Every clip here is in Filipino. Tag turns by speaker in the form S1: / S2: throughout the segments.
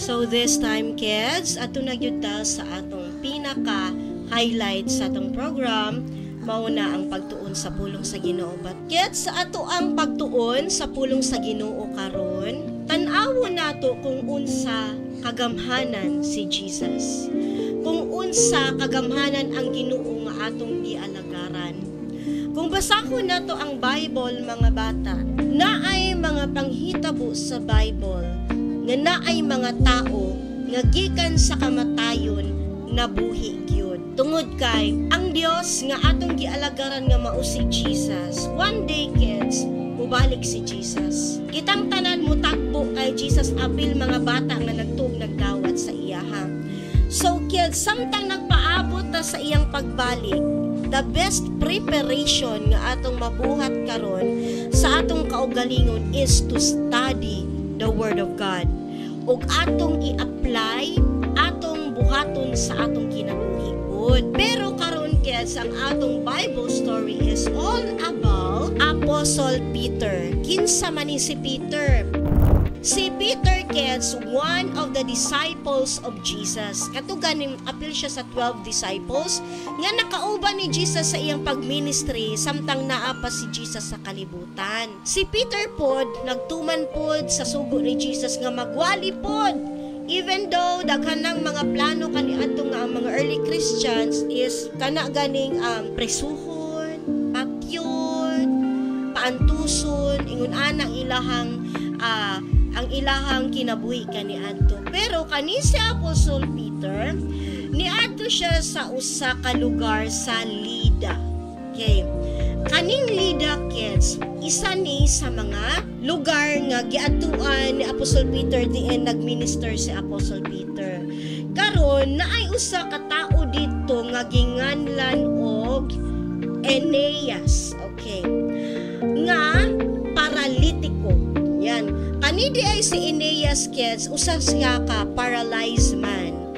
S1: So this time kids, ato nagyuta sa atong pinaka-highlight sa atong program, mauna ang pagtuon sa pulong sa Ginoo. But kids, sa ato ang pagtuon sa pulong sa Ginoo karon, tan-awo nato kung unsa kagamhanan si Jesus. Kung unsa kagamhanan ang Ginoo nga atong gialagaran. Kung basahon nato ang Bible mga bata, naay mga panghitabo sa Bible nga naay mga tao nga gikan sa kamatayon nabuhi gyud. Tungod kay ang Dios nga atong gialagaran nga mao si Jesus. One day kids, mubalik si Jesus. Kitang tanan mo takbo kay Jesus apil mga bata nga nagtuog nagdawat sa iyaha. So kids, samtang nagpaabot ta sa iyang pagbalik, the best preparation nga atong mabuhat karon sa atong kaugalingon is to study the Word of God. Ug atong i-apply, atong buhaton sa atong kinabuhi. Pero karon kids, ang atong Bible story is all about Apostle Peter. Kinsa man ni si Peter? Si Peter kids, one of the disciples of Jesus. Katugan apil siya sa 12 disciples nga nakauban ni Jesus sa iyang pagministry samtang naa pa si Jesus sa kalibutan. Si Peter pod nagtuman pod sa sugo ni Jesus nga magwali pod. Even though daghan ng mga plano kaniadto nga ang mga early Christians is kana ganing presuhon, patyon, paantuson, ingon ana ilahang ang ilahang kinabuhi kaniadto. Pero kani si Apostle Peter niadto siya sa usa ka lugar sa Lida. Okay. Kaning Lida kids, isa ni sa mga lugar nga giadtuan ni Apostle Peter diin nagminister si Apostle Peter. Karon naay usa ka tawo dito nga ginganlan og Aeneas. Okay. Nga paralitiko. Yan. Kanidi ay si Aeneas kids, usa siya ka paralyzed man.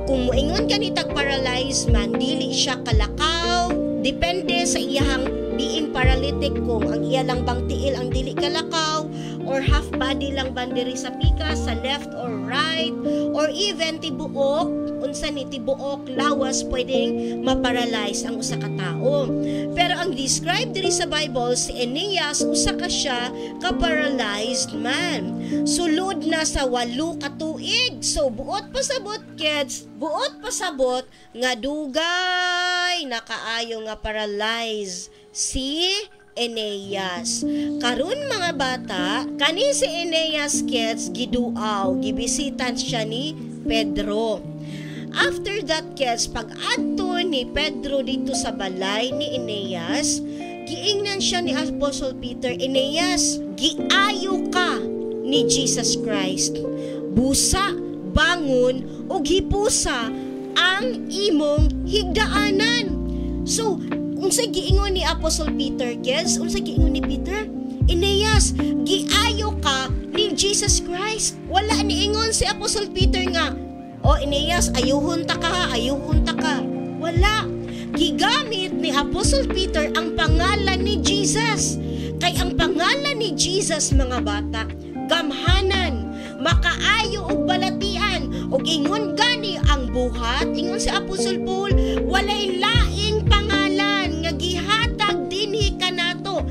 S1: Kung moingon ka ni tag paralyzed man, dili siya kalakaw, depende sa iyang being paralytic kung ang iya lang bang tiil ang dili kalakaw or half body lang bandiri sa pika sa left or right or even tibuok unsa ni tibuok lawas pwedeng maparalyze ang usa ka tawo. Pero ang described diri sa Bible si Aeneas usa ka siya ka paralyzed man. Sulod na sa 8 ka tuig. So buot pasabot kids, buot pasabot nga dugay nakaayo nga paralyzed si Aeneas. Karon mga bata, kani si Aeneas kids giduaw, gibisitan siya ni Pedro. After that kids, pag-adto ni Pedro dito sa balay ni Aeneas, giingnan siya ni Apostle Peter, Aeneas, giayo ka ni Jesus Christ. Busa, bangon, ug hipusa ang imong higdaanan. So, unsa giingon ni Apostle Peter, kids? Unsa giingon ni Peter? Aeneas, giayo ka ni Jesus Christ. Wala ni ingon si Apostle Peter nga, o Aeneas, ayuhon ta ka. Wala. Gigamit ni Apostle Peter ang pangalan ni Jesus. Kay ang pangalan ni Jesus, mga bata, gamhanan, makaayo og balatian, og ingon gani ang buhat, ingon si Apostle Paul, walay laing pangalan nga gihatag dinhi kanato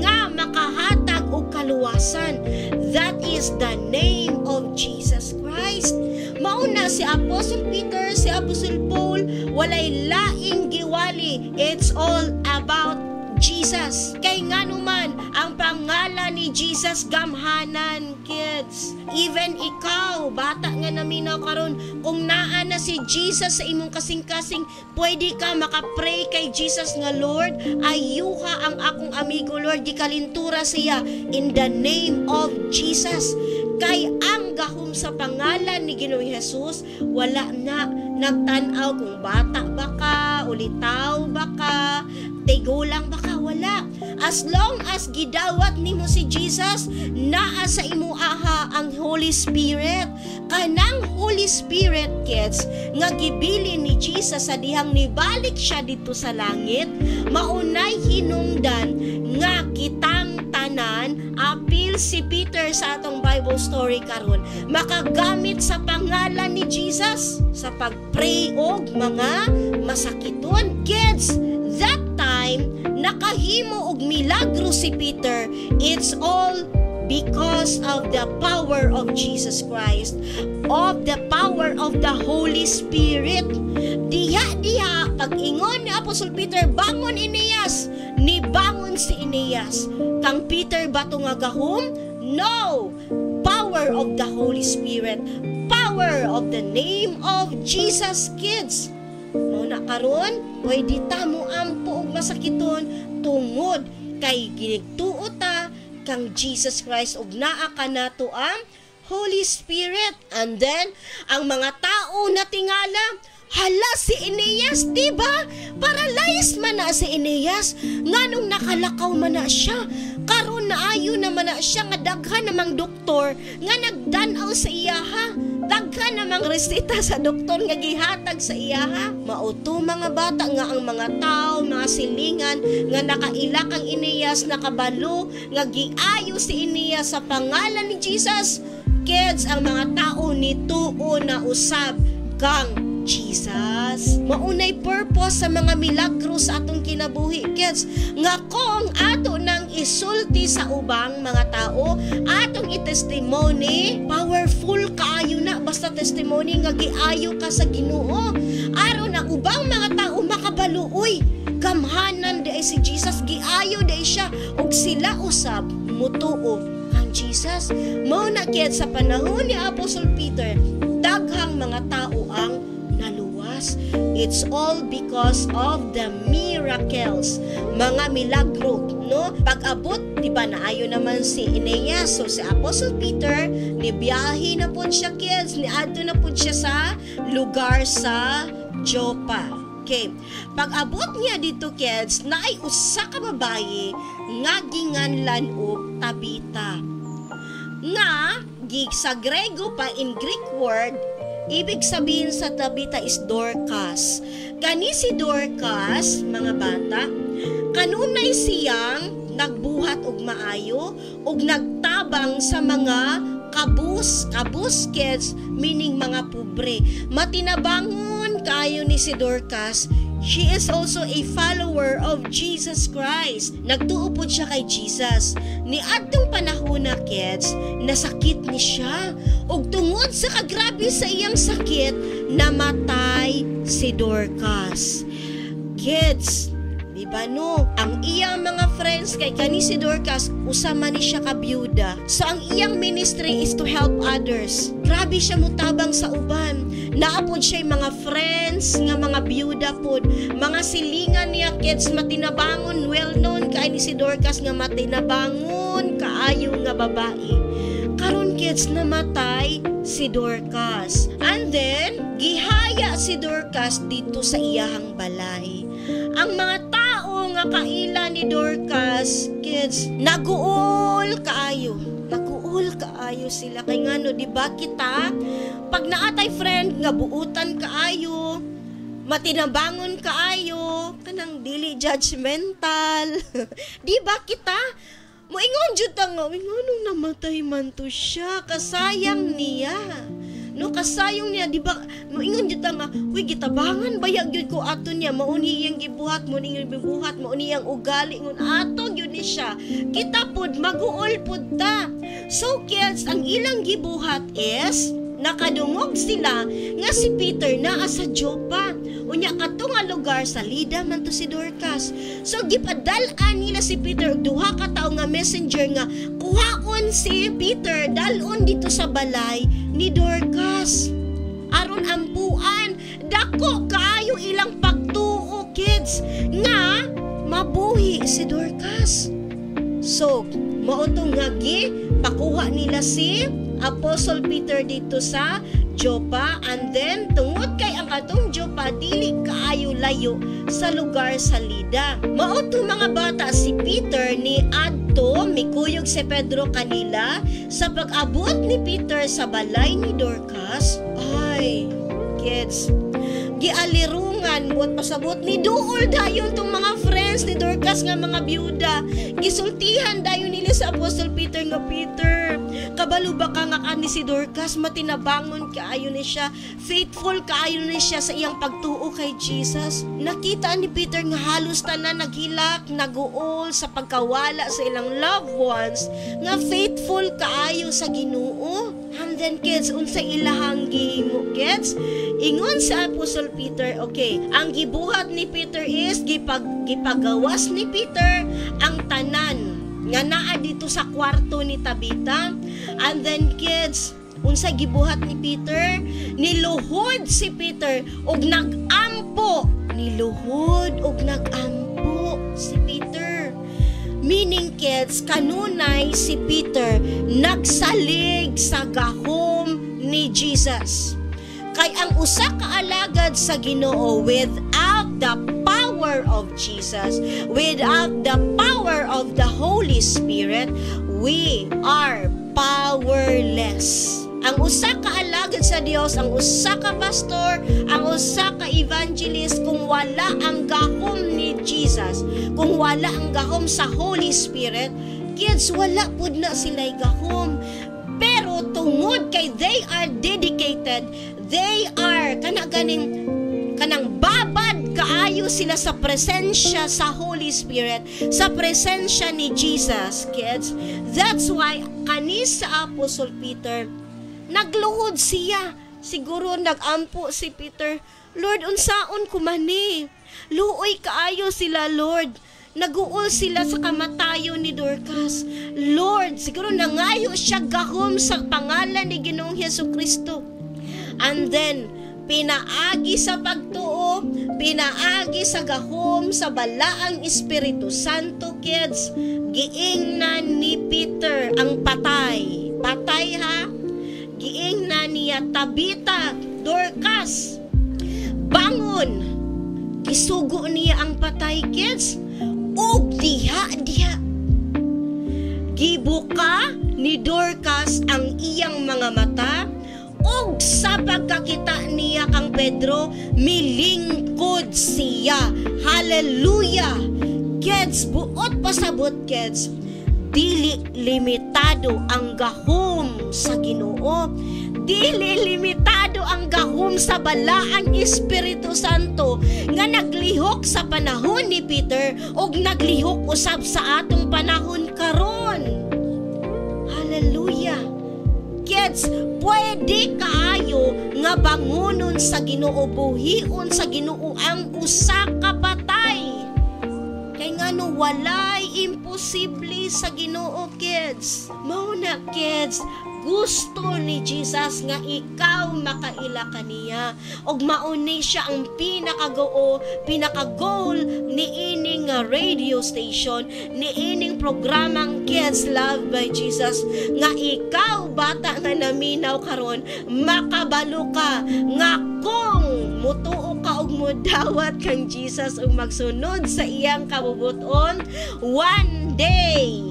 S1: nga makahatag og kaluwasan. That is the name of Jesus Christ. Mauna si Apostle Peter, si Apostle Paul, walay laing giwali. It's all about Jesus. Kay nganuman ang pangalan ni Jesus gamhanan kids. Even ikaw, bata nga naminaw karon, kung naa na si Jesus sa imong kasing-kasing, pwede ka makapray kay Jesus nga Lord, ayuha ang akong amigo Lord, gikalintura siya in the name of Jesus. Kay ang gahom sa pangalan ni Ginoong Jesus, wala na nagtanaw kung bata ba ka, ulitaw ba ka, tigulang ba ka, wala. As long as gidawat nimo si Jesus, naa sa imo aha ang Holy Spirit. Kanang Holy Spirit kids nga gibili ni Jesus sa dihang nibalik siya dito sa langit, maunay hinungdan nga kitang tanan apil si Peter sa atong Bible story karon makagamit sa makapag-pray og mga masakiton. Kids, that time nakahimo og milagro si Peter. It's all because of the power of Jesus Christ, of the power of the Holy Spirit. Diha pag-ingon ni Apostol Peter, bangon Eneas, ni bangon si Eneas. Kang Peter ba ito nga gahom? No! Power of the Holy Spirit, power of the name of Jesus, kids. Muna karon, pwede ta mo ampo og masakiton tungod kay ginigtuo ta kang Jesus Christ ug naa ka nato ang Holy Spirit. And then ang mga tao na tingala, hala si Eneas, di ba? Paralyzed man na si Eneas, nganong nakalakaw man na siya. Karon naayo naman na siya nga daghan namang doktor nga nagdan-aw sa iyaha. Daghan namang resita sa doktor nga gihatag sa iyaha. Mauto mga bata nga ang mga tao, mga silingan nga nakaila kang Eneas, nakabalo nga giayo si Eneas sa pangalan ni Jesus. Kids, ang mga tao nituo na usab kang Jesus. Maunay purpose sa mga milagro sa atong kinabuhi, kids, nga kung ato nang isulti sa ubang mga tao, atong i-testimony, powerful kaayo na basta testimony nga giayo ka sa Ginoo. Aron ang ubang mga tao makabalo, uy, gamhanan di ay si Jesus, giayo di siya, ug sila usab mutuo kang Jesus. Mao na kids, sa panahon ni Apostle Peter, daghang mga tao ang naluwas. It's all because of the miracles, mga milagro, no? Pag-abot, di ba, naayo naman si Eneas. So si Apostle Peter, nibiyahe na po siya, kids, niadto na po siya sa lugar sa Joppa. Okay. Pag-abot niya dito, kids, naay usa ka babaye nga ginganlan og Tabita. Nga sa Grego pa, in Greek word, ibig sabihin sa Tabita is Dorcas. Gani si Dorcas, mga bata, kanunay siyang nagbuhat og maayo og nagtabang sa mga kabus kids, meaning mga pobre. Matinabangon kayo ni si Dorcas. She is also a follower of Jesus Christ. Nagtuo po siya kay Jesus. Ni adtong panahon na, kids, nasakit ni siya. Ug tungod sa kagrabe sa iyang sakit, namatay si Dorcas. Kids, di ba no? Ang iyang mga friends kay kani si Dorcas, usama ni siya ka byuda. So ang iyang ministry is to help others. Grabe siya mutabang sa uban. Naapod siya mga friends nga mga byuda pod, mga silingan niya, kids, matinabangon, well known kay ni si Dorcas nga matinabangon kaayo nga babae. Karon, kids, namatay si Dorcas. And then gihaya si Dorcas dito sa iyahang balay. Ang mga tao nga kaila ni Dorcas, kids, naguol kaayo sila. Kay ngano, di ba kita, pag naatay friend nga buutan kaayo, matinabangon kaayo, kanang dili judgmental. Di ba kita, moingon jud ta nga, nganong namatay man to siya, kasayang niya. No, kasayong niya, di ba, moingon jud ta nga, uy, gitabangan bayag jud ko ato niya, mauni iyang gibuhat, mauni iyang bibuhat, mauni iyang ugali, ngun ato jud ni siya. Kita pod maguol pod ta. So kids, ang ilang gibuhat is nakadungog sila nga si Peter naa sa Joppa. Unya kadto nga lugar sa Lida man to si Dorcas. So gipadal-an nila si Peter, duha ka tawo nga messenger nga kuhaon si Peter dalon dito sa balay ni Dorcas. Aron ampuan, dako kaayo ilang pagtuo, kids, nga mabuhi si Dorcas. So mao tong nga pakuha nila si Apostle Peter dito sa Joppa, and then tungod kay ang atong Joppa dili kaayo layo sa lugar sa Lida. Mao to mga bata, si Peter ni adto mikuyog si Pedro kanila. Sa pag-abot ni Peter sa balay ni Dorcas, ay kids, gialirungan buat pasabot ni duol dayon tong mga friends friends ni Dorcas nga mga byuda, gisultihan dayon nila sa Apostle Peter nga, Peter, kabalo ba ka nga ni si Dorcas, matinabangon kaayo ni siya, faithful kaayo ni siya sa iyang pagtuo kay Jesus. Nakita ni Peter nga halos tanan naghilak, naguol sa pagkawala sa ilang loved ones, nga faithful kaayo sa Ginoo. And then kids, unsa ilahang gihimo kids? Ingon sa Apostle Peter, okay, ang gibuhat ni Peter is gipagawas ni Peter ang tanan nga naa dito sa kwarto ni Tabita. And then kids, unsa gibuhat ni Peter? Niluhod si Peter og nagampo. Niluhod og nagampo si Peter. Meaning kids, kanunay si Peter nagsalig sa gahom ni Jesus. Kay ang usa ka alagad sa Ginoo, without the power of Jesus, without the power of the Holy Spirit, we are powerless. Ang usa ka alagad sa Dios, ang usa ka pastor, ang usa ka evangelist, kung wala ang gahom ni Jesus, kung wala ang gahom sa Holy Spirit, kids, wala pud na sila'y gahom. Pero tungod kay they are dedicated, they are kanang babad kaayo sila sa presensya sa Holy Spirit, sa presensya ni Jesus, kids. That's why kani sa Apostle Peter, nagluhod siya. Siguro nagampo si Peter, Lord, unsaon ko mani? Luoy kaayo sila, Lord. Naguol sila sa kamatayo ni Dorcas. Lord, siguro nangayo siya gahom sa pangalan ni Ginoong Hesukristo. And then, pinaagi sa pagtuo, pinaagi sa gahom sa balaang Espiritu Santo, kids. Giingnan ni Peter ang patay. Patay ha? Giingnan niya, Tabita, Dorcas, bangon. Gisugo niya ang patay, kids. Og diha gibuka ni Dorcas ang iyang mga mata, og sa pagkakita niya kang Pedro, milingkod siya. Hallelujah! Kids, buot pasabot, kids, dili limitado ang gahom sa Ginoo. Dili limitado ang gahom sa balaang Espiritu Santo nga naglihok sa panahon ni Peter og naglihok usab sa atong panahon karon. Hallelujah. Kids, pwede kaayo nga bangunon sa Ginoo, buhion sa Ginoo ang usa ka patay. Kay ngano walay imposible sa Ginoo, kids. Mao na, kids, gusto ni Jesus nga ikaw makaila kaniya, og mauni siya ang pinaka-goal ni ining radio station, ni ining programang Kids Loved by Jesus, nga ikaw bata nga naminaw karon, makabalo ka nga kung mutuo ka og modawat kang Jesus ug magsunod sa iyang kabubuton, one day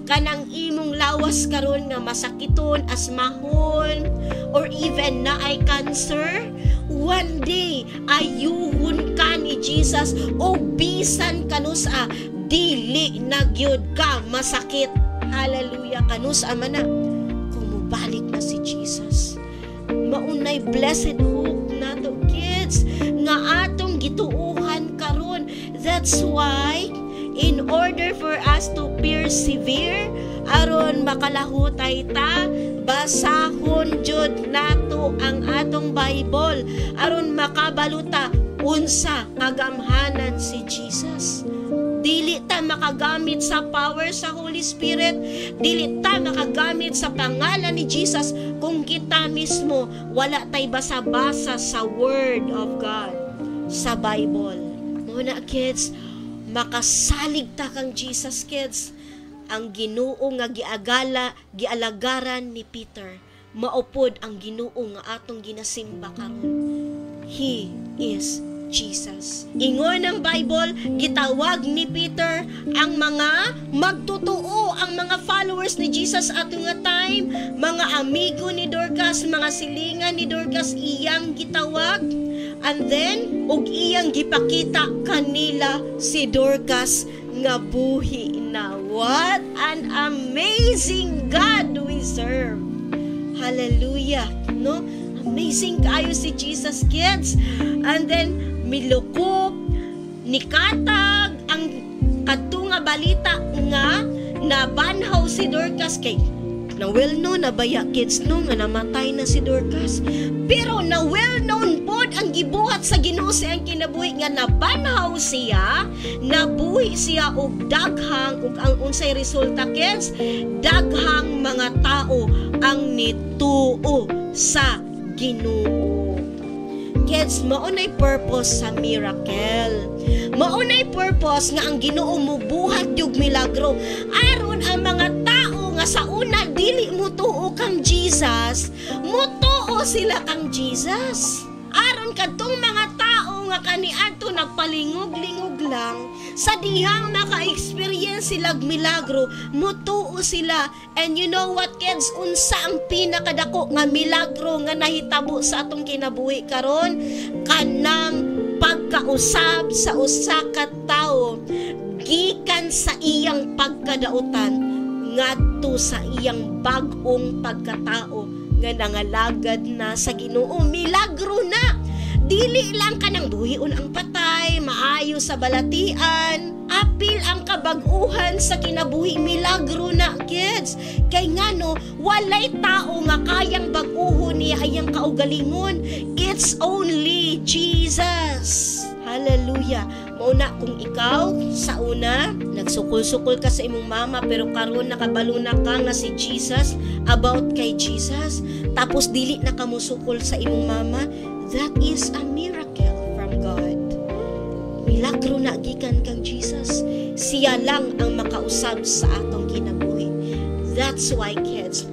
S1: kanang imong lawas karon nga masakiton, asmahon, or even na ay cancer, one day ayuhon ka ni Jesus o bisan kanusa dili na gyud ka masakit. Hallelujah, kanusa man na kung mubalik na si Jesus. Maunay blessed hope nato, kids, nga atong gituuhan karon. That's why in order for us to persevere, aron makalahutay ta, basahon jud nato ang atong Bible aron makabaluta unsa kagamhanan si Jesus. Dili ta makagamit sa power sa Holy Spirit, dili ta makagamit sa pangalan ni Jesus kung kita mismo wala tay basa-basa sa Word of God, sa Bible. Muna, kids, makasalig ta kang Jesus, kids. Ang Ginoo nga gialagaran ni Peter, maupod ang Ginoo nga atong ginasimba karon. He is Jesus. Ingon ng Bible, gitawag ni Peter ang mga magtutuo, ang mga followers ni Jesus ato nga time, mga amigo ni Dorcas, mga silingan ni Dorcas iyang gitawag. And then og iyang gipakita kanila si Dorcas nga buhi na. What an amazing God we serve. Hallelujah, no? Amazing kayo si Jesus, kids. And then milukop, nikatag ang kadto nga balita nga nabanhaw si Dorcas kay na well-known na baya, kids, no, nga namatay na si Dorcas. Pero na well-known pod ang gibuhat sa Ginoo ang kinabuhi nga nabanhaw siya, nabuhi siya og daghang, ug ang unsay resulta, kids, daghang mga tao ang nituo sa Ginoo. Kids, maunay purpose sa miracle. Maunay purpose nga ang Ginoo mubuhat yung milagro aron ang mga tao nga sa una dili mutuo kang Jesus, mutuo sila kang Jesus. Aron kadtong mga tao nga kaniadto nagpalingog-lingog lang, sa dihang maka-experience sila milagro, mutuo sila. And you know what, kids, unsa ang pinakadako nga milagro nga nahitabo sa atong kinabuhi karon? Kanang pagkausab sa usa ka tawo gikan sa iyang pagkadautan ngadto sa iyang bag-ong pagkatao nga nangalagad na sa Ginoo. Milagro na. Dili lang ka nang buhion ang patay, maayo sa balatian, apil ang kabag-uhan sa kinabuhi. Milagro na, kids. Kay ngano, walay tao nga kayang bag-uhon niya ayang kaugalingon. It's only Jesus. Hallelujah. Mauna kung ikaw sa una nagsukol-sukol ka sa imong mama pero karon nakabalo na ka nga si Jesus, about kay Jesus, tapos dili na ka musukol sa imong mama, that is a miracle from God. Milagro na gikan kang Jesus. Siya lang ang makausab sa atong kinabuhi. That's why, kids,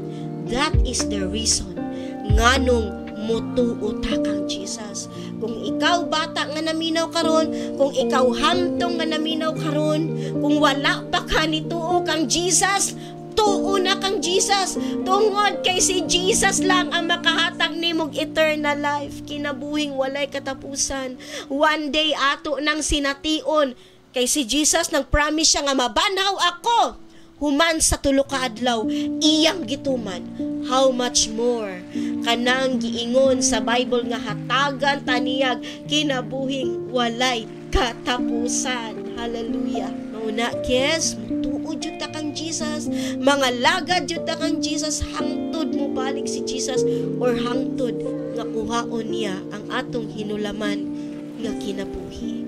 S1: that is the reason nganong mutuo ta kang Jesus. Kung ikaw bata nga naminaw karon, kung ikaw hamtong nga naminaw karon, kung wala pa ka nituo kang Jesus, tuo na kang Jesus. Tungod kay si Jesus lang ang makahatag nimog eternal life, kinabuhing walay katapusan. One day ato nang sination kay si Jesus nag-promise siya nga mabanhaw ako human sa tulo ka adlaw, iyang gituman. How much more kanang giingon sa Bible nga hatagan taniyag kinabuhing walay katapusan. Hallelujah. Mauna, kids, mutuo jud ta kang Jesus, mga lagad jud ta kang Jesus, hangtod mo balik si Jesus, or hangtod nga kuhaon niya ang atong hinulaman nga kinabuhi.